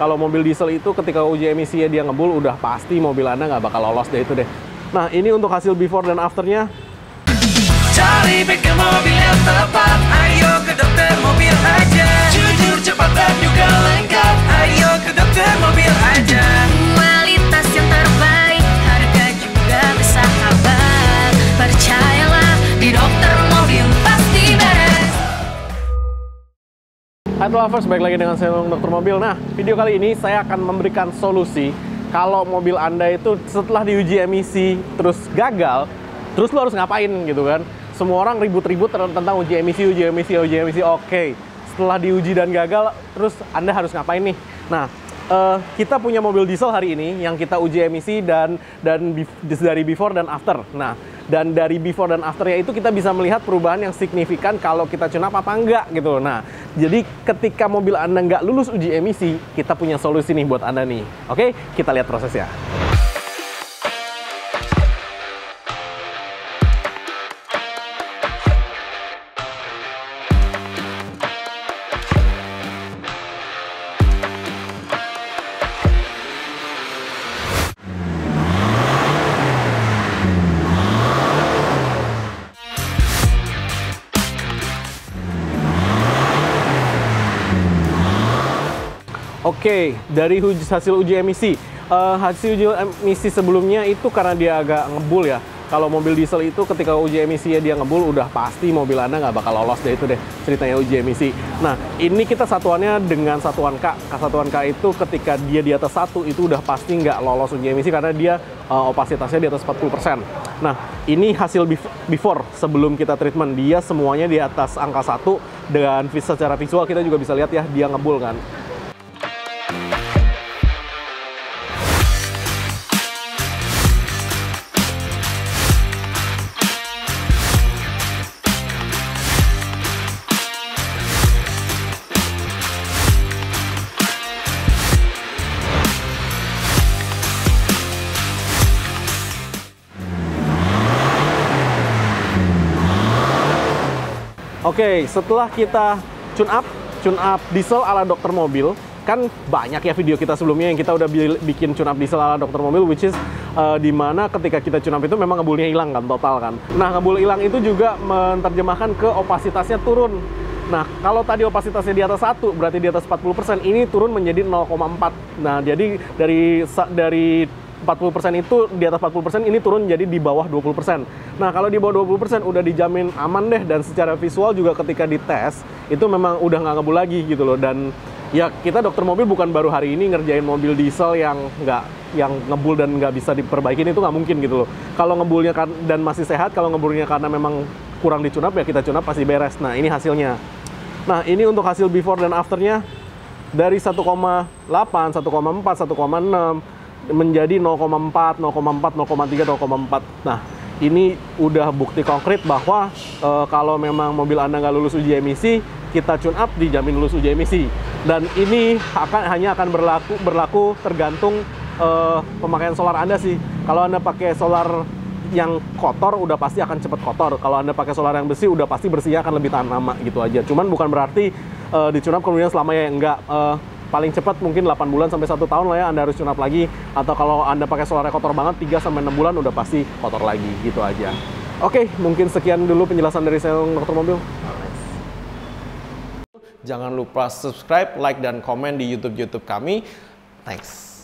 kalau mobil diesel itu ketika uji emisinya dia ngebul, udah pasti mobil Anda nggak bakal lolos deh itu deh. Nah, ini untuk hasil before dan afternya. Cari bengkel mobil yang tepat, ayo ke dokter mobil aja. Jujur, cepat dan juga lengkap, ayo ke dokter mobil aja. Kualitas yang terbaik, harga juga bersahabat. Percayalah, di dokter mobil pasti beres. Hai lovers, balik lagi dengan saya Dokter Mobil. Nah, video kali ini saya akan memberikan solusi kalau mobil Anda itu setelah diuji emisi terus gagal, terus lo harus ngapain gitu kan. Semua orang ribut-ribut tentang uji emisi. Oke, setelah diuji dan gagal, terus Anda harus ngapain nih? Nah, kita punya mobil diesel hari ini yang kita uji emisi dan dari before dan after. Nah, dan dari before dan afternya itu kita bisa melihat perubahan yang signifikan kalau kita tune up apa enggak gitu. Nah, jadi ketika mobil Anda nggak lulus uji emisi, kita punya solusi nih buat Anda nih. Oke, kita lihat prosesnya. Oke, dari hasil uji emisi. Hasil uji emisi sebelumnya itu karena dia agak ngebul ya. Kalau mobil diesel itu ketika uji emisinya dia ngebul, udah pasti mobil Anda nggak bakal lolos deh itu deh ceritanya uji emisi. Nah, ini kita satuannya dengan satuan K. Satuan K itu ketika dia di atas 1 itu udah pasti nggak lolos uji emisi karena dia opasitasnya di atas 40%. Nah, ini hasil before sebelum kita treatment. Dia semuanya di atas angka 1 dan secara visual kita juga bisa lihat ya dia ngebul kan. Oke, setelah kita tune up diesel ala dokter mobil, kan banyak ya video kita sebelumnya yang kita udah bikin tune up diesel ala dokter mobil, which is dimana ketika kita tune up itu memang ngebulnya hilang kan, total kan. Nah, ngebul hilang itu juga menerjemahkan ke opasitasnya turun. Nah, kalau tadi opasitasnya di atas 1, berarti di atas 40%, ini turun menjadi 0,4. Nah, jadi dari 40% itu di atas 40% ini turun jadi di bawah 20%. Nah, kalau di bawah 20% udah dijamin aman deh, dan secara visual juga ketika dites itu memang udah nggak ngebul lagi gitu loh. Dan ya kita dokter mobil bukan baru hari ini ngerjain mobil diesel yang ngebul dan nggak bisa diperbaikin, itu nggak mungkin gitu loh. Kalau ngebulnya dan masih sehat, kalau ngebulnya karena memang kurang dicune up ya kita tune up pasti beres. Nah, ini hasilnya. Nah, ini untuk hasil before dan afternya dari 1,8, 1,4, 1,6 menjadi 0,4, 0,4, 0,3, 0,4. Nah, ini udah bukti konkret bahwa kalau memang mobil Anda nggak lulus uji emisi, kita tune up dijamin lulus uji emisi. Dan ini hanya akan berlaku tergantung pemakaian solar Anda sih. Kalau Anda pakai solar yang kotor, udah pasti akan cepat kotor. Kalau Anda pakai solar yang bersih, udah pasti bersihnya akan lebih tahan lama gitu aja. Cuman bukan berarti di tune up kemudian selamanya enggak. Paling cepat mungkin 8 bulan sampai 1 tahun lah ya Anda harus tune up lagi. Atau kalau Anda pakai solarnya kotor banget, 3 sampai 6 bulan udah pasti kotor lagi gitu aja. Oke, mungkin sekian dulu penjelasan dari saya Dokter Mobil. Jangan lupa subscribe, like, dan komen di YouTube kami. Thanks.